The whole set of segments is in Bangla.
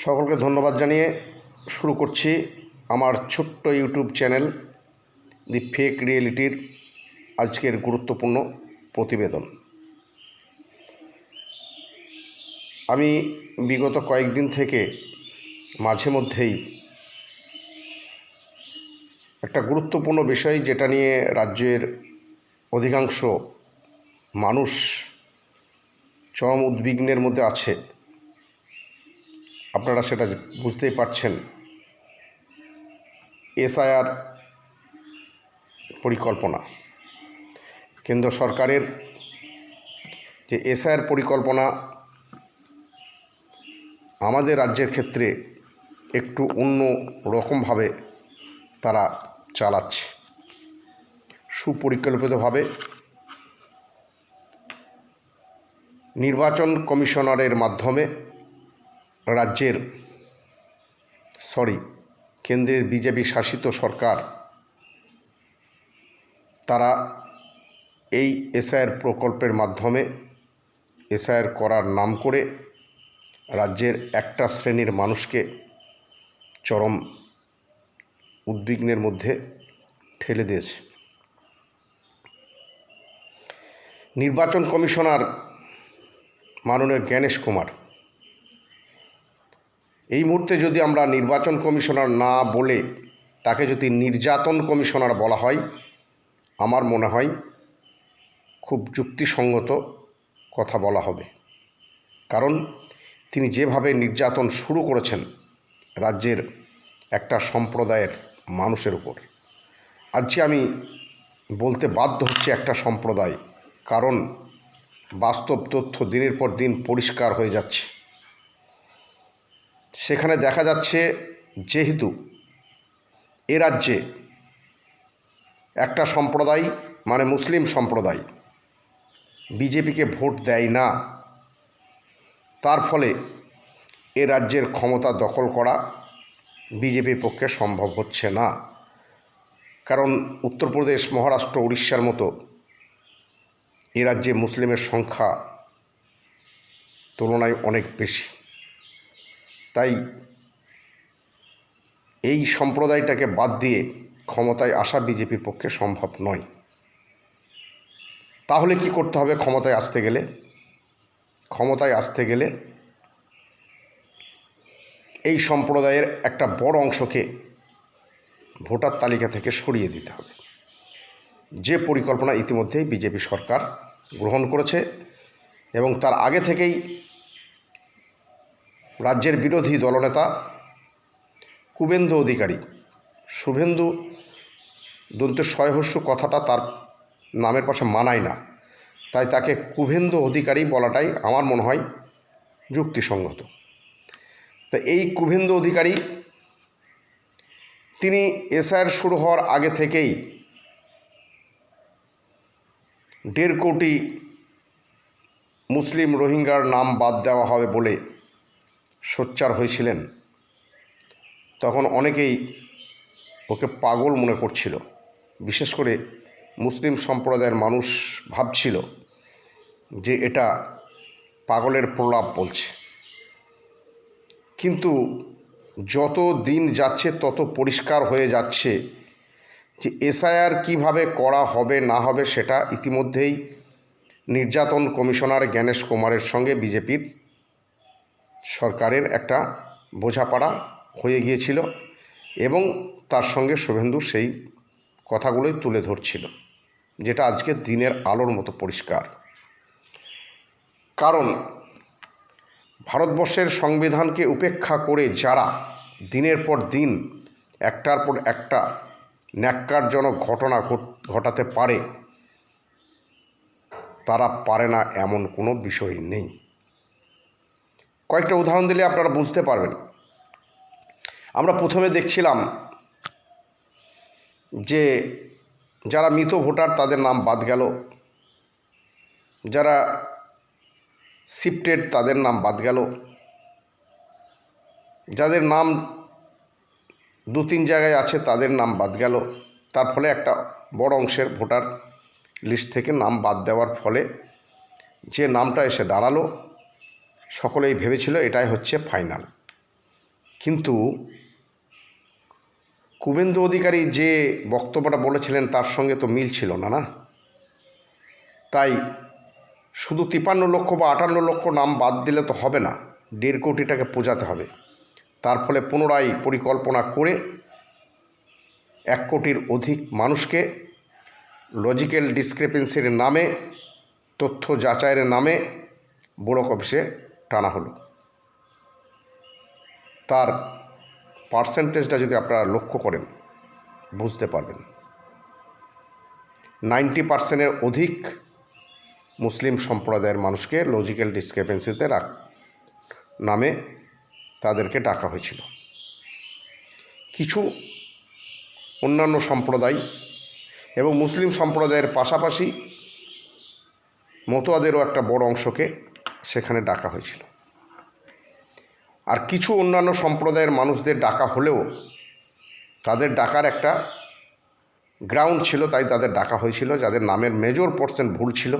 সকলকে ধন্যবাদ জানিয়ে শুরু করছি আমার ছোট্ট ইউটিউব চ্যানেল দি ফেক রিয়েলিটির আজকের গুরুত্বপূর্ণ প্রতিবেদন। আমি বিগত কয়েকদিন থেকে মাঝে মধ্যেই একটা গুরুত্বপূর্ণ বিষয় যেটা নিয়ে রাজ্যের অধিকাংশ মানুষ চরম উদ্বিগ্নের মধ্যে আছে, আপনারা সেটা বুঝতেই পারছেন। এসআইআর পরিকল্পনা, কেন্দ্র সরকারের যে এসআইআর পরিকল্পনা আমাদের রাজ্যের ক্ষেত্রে একটু অন্য রকমভাবে তারা চালাচ্ছে। সুপরিকল্পিতভাবে নির্বাচন কমিশনারের মাধ্যমে কেন্দ্রের বিজেপি শাসিত সরকার তারা এই এসআইআর প্রকল্পের মাধ্যমে এসআইআর করার নাম করে রাজ্যের একটা শ্রেণীর মানুষকে চরম উদ্বিগ্নের মধ্যে ঠেলে দিয়েছে। নির্বাচন কমিশনার মাননীয় জ্ঞানেশ কুমার, এই মুহূর্তে যদি আমরা নির্বাচন কমিশনার না বলে তাকে যদি নির্যাতন কমিশনার বলা হয়, আমার মনে হয় খুব যুক্তিসঙ্গত কথা বলা হবে। কারণ তিনি যেভাবে নির্যাতন শুরু করেছেন রাজ্যের একটা সম্প্রদায়ের মানুষের উপর, আজকে আমি বলতে বাধ্য হচ্ছে একটা সম্প্রদায়, কারণ বাস্তব তথ্য দিনের পর দিন পরিষ্কার হয়ে যাচ্ছে। সেখানে দেখা যাচ্ছে যেহেতু এ রাজ্যে একটা সম্প্রদায় মানে মুসলিম সম্প্রদায় বিজেপিকে ভোট দেয় না, তার ফলে এ রাজ্যের ক্ষমতা দখল করা বিজেপির পক্ষে সম্ভব হচ্ছে না। কারণ উত্তরপ্রদেশ, মহারাষ্ট্র, উড়িষ্যার মতো এ রাজ্যে মুসলিমের সংখ্যা তুলনায় অনেক বেশি। তাই এই সম্প্রদায়টাকে বাদ দিয়ে ক্ষমতায় আসা বিজেপির পক্ষে সম্ভব নয়। তাহলে কি করতে হবে? ক্ষমতায় আসতে গেলে এই সম্প্রদায়ের একটা বড় অংশকে ভোটার তালিকা থেকে সরিয়ে দিতে হবে, যে পরিকল্পনা ইতিমধ্যেই বিজেপি সরকার গ্রহণ করেছে। এবং তার আগে থেকেই রাজ্যের বিরোধী দলনেতা কুবেন্দু অধিকারী, শুভেন্দু দন্তেশ্বয়হস্য কথাটা তার নামের পাশে মানায় না, তাই তাকে কুবেন্দু অধিকারী বলাটাই আমার মনে হয় যুক্তিসঙ্গত। তা এই কুবেন্দু অধিকারী তিনি এসআইআর শুরু হওয়ার আগে থেকেই 1.5 কোটি মুসলিম রোহিঙ্গার নাম বাদ দেওয়া হবে বলে সোচ্চার হয়েছিলেন। তখন অনেকেই ওকে পাগল মনে করছিল, বিশেষ করে মুসলিম সম্প্রদায়ের মানুষ ভাবছিল যে এটা পাগলের প্রলাপ বলছে। কিন্তু যত দিন যাচ্ছে তত পরিষ্কার হয়ে যাচ্ছে যে এসআইআর কীভাবে করা হবে না হবে সেটা ইতিমধ্যেই নির্যাতন কমিশনার জ্ঞানেশ কুমারের সঙ্গে বিজেপির সরকারের একটা বোঝাপড়া হয়ে গিয়েছিল এবং তার সঙ্গে শুভেন্দু সেই কথাগুলোই তুলে ধরছিল, যেটা আজকে দিনের আলোর মতো পরিষ্কার। কারণ ভারতবর্ষের সংবিধানকে উপেক্ষা করে যারা দিনের পর দিন একটার পর একটা ন্যাক্কারজনক ঘটনা ঘটাতে পারে, তারা পারে না এমন কোনো বিষয় নেই। কয়েকটা উদাহরণ দিলে আপনারা বুঝতে পারবেন। আমরা প্রথমে দেখছিলাম যে যারা মৃত ভোটার তাদের নাম বাদ গেল, যারা শিফটেড তাদের নাম বাদ গেল, যাদের নাম 2-3 জায়গায় আছে তাদের নাম বাদ গেল। তার ফলে একটা বড় অংশের ভোটার লিস্ট থেকে নাম বাদ দেওয়ার ফলে যে নামটা এসে দাঁড়ালো, সকলেই ভেবেছিল এটাই হচ্ছে ফাইনাল। কিন্তু শুভেন্দু অধিকারী যে বক্তব্যটা বলেছিলেন তার সঙ্গে তো মিল ছিল না, তাই শুধু 53 লক্ষ বা 58 লক্ষ নাম বাদ দিলে তো হবে না, 1.5 কোটিটাকে বোঝাতে হবে। তার ফলে পুনরায় পরিকল্পনা করে 1 কোটির অধিক মানুষকে লজিক্যাল ডিসক্রিপেন্সির নামে, তথ্য যাচাইয়ের নামে ব্লক অফিসে টানা হলো। তার পার্সেন্টেজটা যদি আপনারা লক্ষ্য করেন বুঝতে পারবেন, 90% অধিক মুসলিম সম্প্রদায়ের মানুষকে লজিক্যাল ডিসক্রিপেন্সিতে নামে তাদেরকে ডাকা হয়েছিল। কিছু অন্যান্য সম্প্রদায় এবং মুসলিম সম্প্রদায়ের পাশাপাশি মতুয়াদেরও একটা বড় অংশকে সেখানে ডাকা হয়েছিল। আর কিছু অন্যান্য সম্প্রদায়ের মানুষদের ডাকা হলেও তাদের ডাকার একটা গ্রাউন্ড ছিল, তাই তাদের ডাকা হয়েছিল, যাদের নামের মেজর পার্সেন্ট ভুল ছিল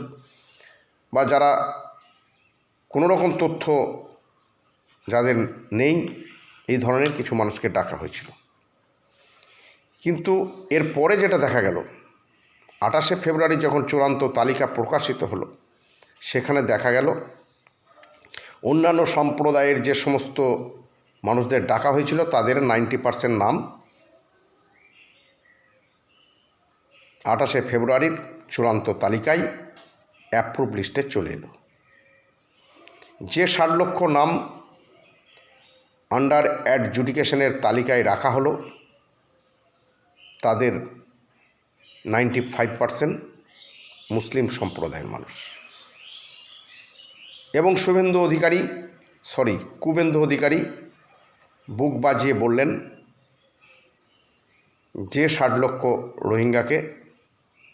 বা যারা কোনো রকম তথ্য যাদের নেই, এই ধরনের কিছু মানুষকে ডাকা হয়েছিল। কিন্তু এরপরে যেটা দেখা গেল, 28শে ফেব্রুয়ারি যখন চূড়ান্ত তালিকা প্রকাশিত হলো, সেখানে দেখা গেল অন্যান্য সম্প্রদায়ের যে সমস্ত মানুষদের ডাকা হয়েছিল তাদের 90% নাম 28শে ফেব্রুয়ারির চূড়ান্ত তালিকায় অ্যাপ্রুভ লিস্টে চলে এলো। যে 60 লক্ষ নাম আন্ডার অ্যাডজুডিকেশনের তালিকায় রাখা হলো, তাদের 95% মুসলিম সম্প্রদায়ের মানুষ। এবং শুভেন্দু অধিকারী বুক বাজিয়ে বললেন যে 60 লক্ষ রোহিঙ্গাকে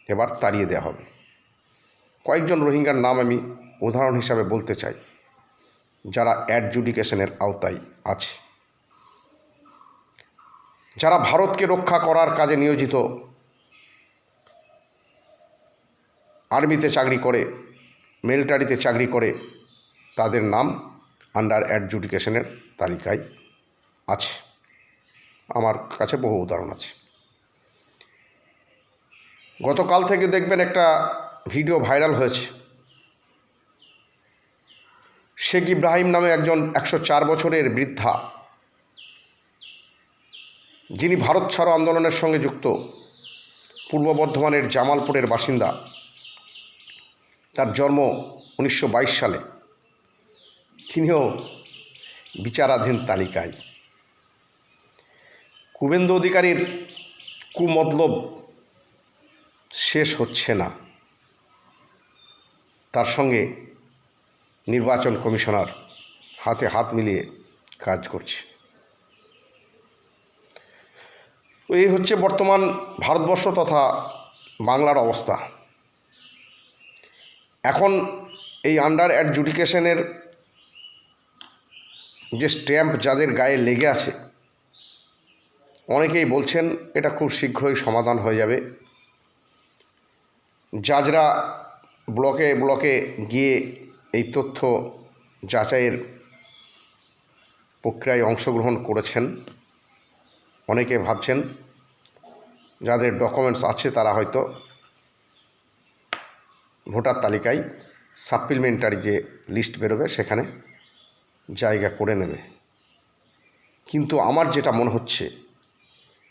এবার তাড়িয়ে দেওয়া হবে। কয়েকজন রোহিঙ্গার নাম আমি উদাহরণ হিসাবে বলতে চাই, যারা অ্যাডজুডিকেশনের আওতায় আছে, যারা ভারতকে রক্ষা করার কাজে নিয়োজিত, আর্মিতে চাকরি করে, মিলিটারিতে চাকরি করে, তাদের নাম আন্ডার অ্যাডজুডিকেশনের তালিকায় আছে। আমার কাছে বহু উদাহরণ আছে। গতকাল থেকে দেখবেন একটা ভিডিও ভাইরাল হয়েছে। শেখ ইব্রাহিম নামে একজন 104 বছরের বৃদ্ধা, যিনি ভারত ছাড়ো আন্দোলনের সঙ্গে যুক্ত, পূর্ব বর্ধমানের জামালপুরের বাসিন্দা। তার জন্ম 1922 সালে। তিনিও বিচারাধীন তালিকায়। শুভেন্দু অধিকারীর কুমতলব শেষ হচ্ছে না, তার সঙ্গে নির্বাচন কমিশনার হাতে হাত মিলিয়ে কাজ করছে। এই হচ্ছে বর্তমান ভারতবর্ষ তথা বাংলার অবস্থা। এখন এই আন্ডার অ্যাডজুডিকেশনের যে স্ট্যাম্প যাদের গায়ে লেগে আছে, অনেকেই বলছেন এটা খুব শীঘ্রই সমাধান হয়ে যাবে। জাজরা ব্লকে ব্লকে গিয়ে এই তথ্য যাচাইয়ের প্রক্রিয়ায় অংশগ্রহণ করেছেন। অনেকে ভাবছেন যাদের ডকুমেন্টস আছে তারা হয়তো ভোটার তালিকায় সাপ্লিমেন্টারি যে লিস্ট বেরোবে সেখানে জায়গা করে নেবে। কিন্তু আমার যেটা মনে হচ্ছে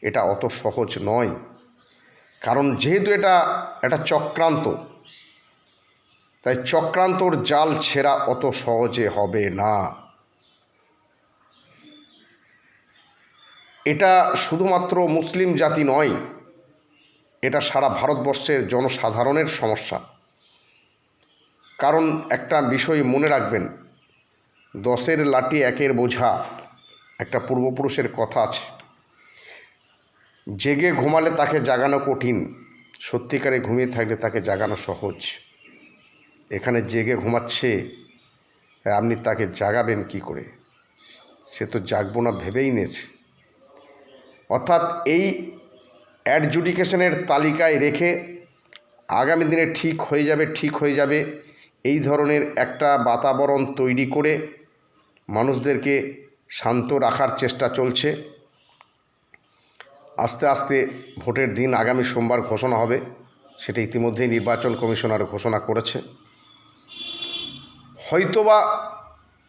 এটা অত সহজ নয়, কারণ যেহেতু এটা একটা চক্রান্ত, তাই চক্রান্তর জাল ছেঁড়া অত সহজে হবে না। এটা শুধুমাত্র মুসলিম জাতি নয়, এটা সারা ভারতবর্ষের জনসাধারণের সমস্যা। কারণ একটা বিষয় মনে রাখবেন, 10-এর লাঠি 1-এর বোঝা, একটা পূর্বপুরুষের কথা আছে। জেগে ঘুমালে তাকে জাগানো কঠিন, সত্যিকারে ঘুমিয়ে থাকলে তাকে জাগানো সহজ। এখানে জেগে ঘুমাচ্ছে, আপনি তাকে জাগাবেন কি করে? সে তো জাগবো না ভেবেই নিয়েছে। অর্থাৎ এই অ্যাডজুডিকেশনের তালিকায় রেখে আগামী দিনে ঠিক হয়ে যাবে এই ধরনের একটা বাতাবরণ তৈরি করে মানুষদেরকে শান্ত রাখার চেষ্টা চলছে। আস্তে আস্তে ভোটের দিন আগামী সোমবার ঘোষণা হবে, সেটা ইতিমধ্যেই নির্বাচন কমিশনার ঘোষণা করেছে। হয়তোবা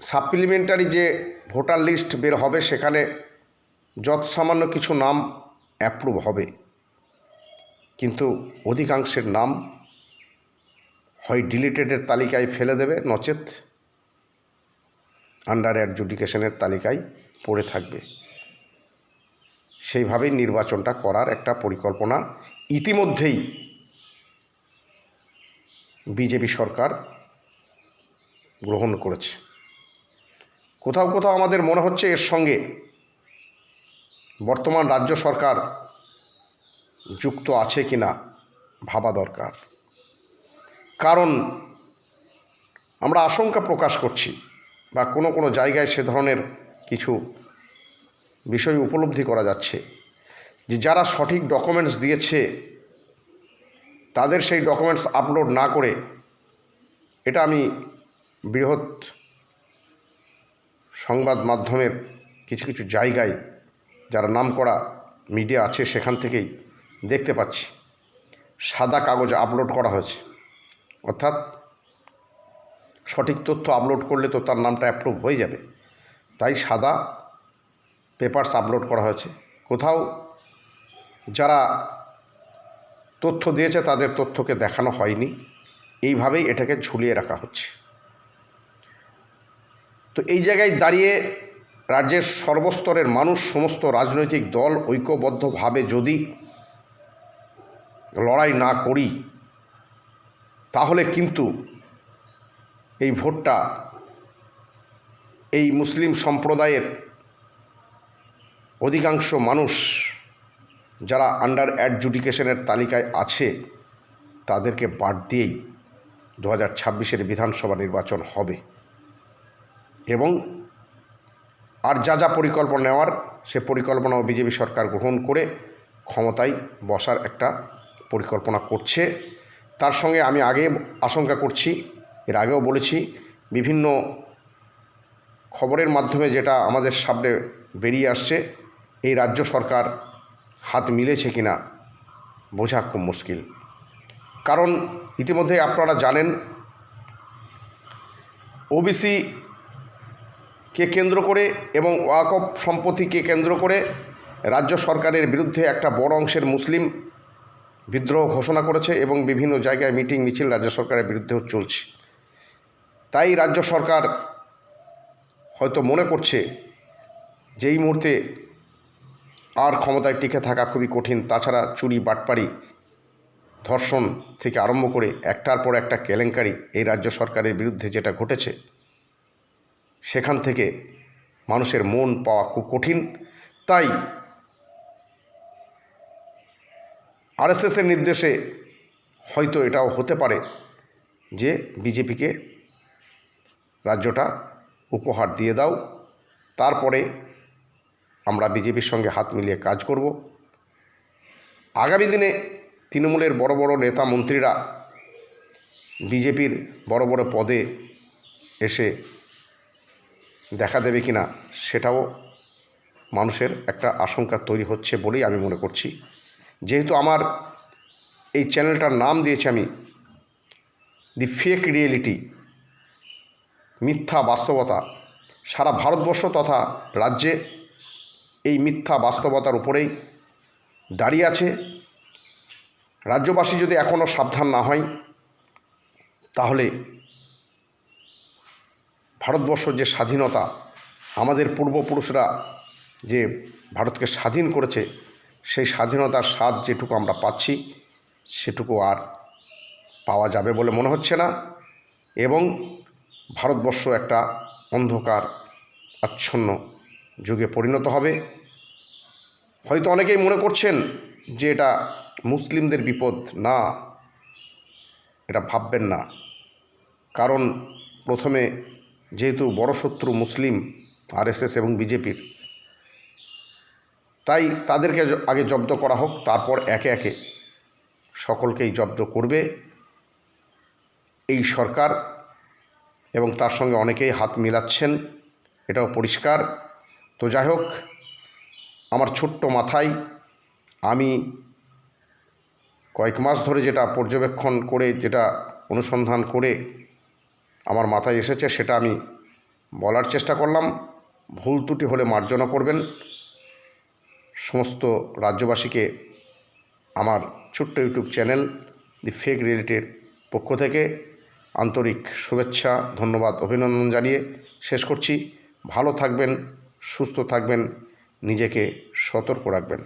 সাপ্লিমেন্টারি যে ভোটার লিস্ট বের হবে সেখানে যৎসামান্য কিছু নাম অ্যাপ্রুভ হবে, কিন্তু অধিকাংশের নাম হয় ডিলিটেডের তালিকায় ফেলে দেবে, নচেত আন্ডার অ্যাডজুডিকেশনের তালিকায় পড়ে থাকবে। সেইভাবেই নির্বাচনটা করার একটা পরিকল্পনা ইতিমধ্যেই বিজেপি সরকার গ্রহণ করেছে। কোথাও কোথাও আমাদের মনে হচ্ছে এর সঙ্গে বর্তমান রাজ্য সরকার যুক্ত আছে কিনা ভাবা দরকার। কারণ আমরা আশঙ্কা প্রকাশ করছি, বা কোনো কোনো জায়গায় সে ধরনের কিছু বিষয় উপলব্ধি করা যাচ্ছে যে যারা সঠিক ডকুমেন্টস দিয়েছে তাদের সেই ডকুমেন্টস আপলোড না করে, এটা আমি বৃহৎ সংবাদ মাধ্যমের কিছু কিছু জায়গায় যারা নামকরা মিডিয়া আছে সেখান থেকেই দেখতে পাচ্ছি, সাদা কাগজ আপলোড করা হয়েছে। অর্থাৎ সঠিক তথ্য আপলোড করলে তো তার নামটা অ্যাপ্রুভ হয়ে যাবে, তাই সাদা পেপারস আপলোড করা হয়েছে। কোথাও যারা তথ্য দিয়েছে তাদের তথ্যকে দেখানো হয়নি, এইভাবেই এটাকে ঝুলিয়ে রাখা হচ্ছে। তো এই জায়গায় দাঁড়িয়ে রাজ্যের সর্বস্তরের মানুষ, সমস্ত রাজনৈতিক দল ঐক্যবদ্ধভাবে যদি লড়াই না করি, তাহলে কিন্তু এই ভোটটা এই মুসলিম সম্প্রদায়ের অধিকাংশ মানুষ যারা আন্ডার অ্যাডজুডিকেশনের তালিকায় আছে তাদেরকে বাদ দিয়েই 2026-এর বিধানসভা নির্বাচন হবে। এবং আর যা যা পরিকল্পনা নেওয়ার সে পরিকল্পনাও বিজেপি সরকার গ্রহণ করে ক্ষমতায় বসার একটা পরিকল্পনা করছে। তার সঙ্গে আমি আগে আশঙ্কা করছি, এর আগেও বলেছি, বিভিন্ন খবরের মাধ্যমে যেটা আমাদের সামনে বেরিয়ে আসছে, এই রাজ্য সরকার হাত মিলেছে কিনা বোঝা খুব মুশকিল। কারণ ইতিমধ্যে আপনারা জানেন ওবিসিকে কেন্দ্র করে এবং ওয়াকফ সম্পত্তিকে কেন্দ্র করে রাজ্য সরকারের বিরুদ্ধে একটা বড় অংশের মুসলিম বিদ্রোহ ঘোষণা করেছে এবং বিভিন্ন জায়গায় মিটিং মিছিল রাজ্য সরকারের বিরুদ্ধেও চলছে। তাই রাজ্য সরকার হয়তো মনে করছে যে এই মুহূর্তে আর ক্ষমতায় টিকে থাকা খুবই কঠিন। তাছাড়া চুরি, বাটপাড়ি, ধর্ষণ থেকে আরম্ভ করে একটার পর একটা কেলেঙ্কারি এই রাজ্য সরকারের বিরুদ্ধে যেটা ঘটেছে, সেখান থেকে মানুষের মন পাওয়া খুব কঠিন। তাই আরএসএসের নির্দেশে হয়তো এটাও হতে পারে যে বিজেপিকে রাজ্যটা উপহার দিয়ে দাও, তারপরে আমরা বিজেপির সঙ্গে হাত মিলিয়ে কাজ করব। আগামী দিনে তৃণমূলের বড় বড় নেতা মন্ত্রীরা বিজেপির বড় বড় পদে এসে দেখা দেবে কিনা সেটাও মানুষের একটা আশঙ্কা তৈরি হচ্ছে বলেই আমি মনে করছি। যেহেতু আমার এই চ্যানেলটার নাম দিয়েছি আমি দি ফেক রিয়েলিটি, মিথ্যা বাস্তবতা, সারা ভারতবর্ষ তথা রাজ্যে এই মিথ্যা বাস্তবতার উপরেই দাঁড়িয়ে আছে। রাজ্যবাসী যদি এখনও সাবধান না হয়, তাহলে ভারতবর্ষ যে স্বাধীনতা, আমাদের পূর্বপুরুষরা যে ভারতকে স্বাধীন করেছে, সেই স্বাধীনতার স্বাদ যেটুকু আমরা পাচ্ছি সেটুকু আর পাওয়া যাবে বলে মনে হচ্ছে না। এবং ভারতবর্ষ একটা অন্ধকার আচ্ছন্ন যুগে পরিণত হবে। হয়তো অনেকেই মনে করছেন যে এটা মুসলিমদের বিপদ। না, এটা ভাববেন না। কারণ প্রথমে যেহেতু বড় শত্রু মুসলিম আরএসএস এবং বিজেপির, তাই তাদেরকে আগে জব্দ করা হোক, তারপর একে একে সকলকেই জব্দ করবে এই সরকার। এবং তার সঙ্গে অনেকেই হাত মিলাচ্ছেন, এটাও পরিষ্কার। তো যাই হোক, আমার ছোট্ট মাথায় আমি কয়েক মাস ধরে যেটা পর্যবেক্ষণ করে, যেটা অনুসন্ধান করে আমার মাথায় এসেছে, সেটা আমি বলার চেষ্টা করলাম। ভুল ত্রুটি হলে মার্জনা করবেন। সমস্ত রাজ্যবাসীকে আমার ছোট্ট ইউটিউব চ্যানেল দি ফেক রিয়েলিটির পক্ষ থেকে আন্তরিক শুভেচ্ছা, ধন্যবাদ, অভিনন্দন জানিয়ে শেষ করছি। ভালো থাকবেন, সুস্থ থাকবেন, নিজেকে সতর্ক রাখবেন।